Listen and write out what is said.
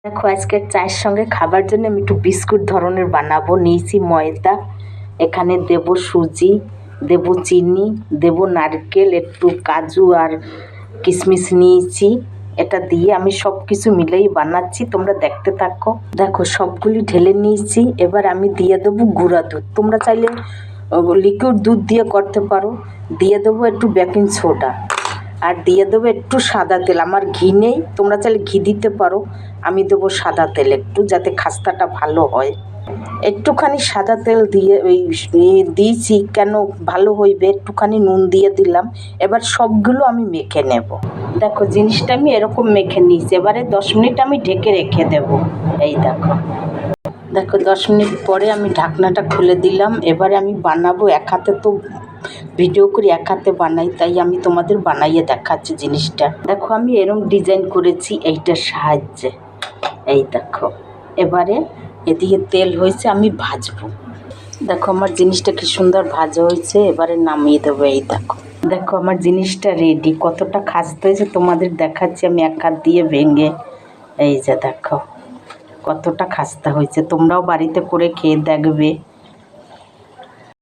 দেখো আজকে চায়ের সঙ্গে খাবার জন্য আমি একটু বিস্কুট ধরনের বানাবো। নিয়েছি ময়দা, এখানে দেব সুজি, দেব চিনি, দেব নারকেল, একটু কাজু আর কিশমিশ নিয়েছি। এটা দিয়ে আমি সব কিছু মিলেই বানাচ্ছি, তোমরা দেখতে থাকো। দেখো সবগুলি ঢেলে নিয়েছি। এবার আমি দিয়ে দেবো গুঁড়া দুধ, তোমরা চাইলে লিকুইড দুধ দিয়ে করতে পারো। দিয়ে দেবো একটু বেকিং সোডা আর দিয়ে দেবো একটু সাদা তেল। আমার ঘি নেই, তোমরা চাইলে ঘি দিতে পারো। আমি দেবো সাদা তেল একটু, যাতে খাস্তাটা ভালো হয়। একটুখানি সাদা তেল দিয়ে দিয়েছি, কেন ভালো হইবে। একটুখানি নুন দিয়ে দিলাম। এবার সবগুলো আমি মেখে নেব। দেখো জিনিসটা আমি এরকম মেখে নিয়েছি। এবারে 10 মিনিট আমি ঢেকে রেখে দেব। এই দেখো দেখো 10 মিনিট পরে আমি ঢাকনাটা খুলে দিলাম। এবারে আমি বানাবো। এক হাতে তো ভিডিও করি, এক হাতে বানাই, তাই আমি তোমাদের বানাইয়ে দেখাচ্ছি জিনিসটা। দেখো আমি এরকম ডিজাইন করেছি এইটার সাহায্যে। এই দেখো এবারে এদিকে তেল হয়েছে, আমি ভাজবো। দেখো আমার জিনিসটা কি সুন্দর ভাজা হয়েছে। এবারে নামিয়ে দেবো। এই দেখো দেখো আমার জিনিসটা রেডি। কতটা খাস্তা হয়েছে তোমাদের দেখাচ্ছি আমি এক হাত দিয়ে ভেঙে। এই যে দেখো কতটা খাস্তা হয়েছে, তোমরাও বাড়িতে করে খেয়ে দেখবে।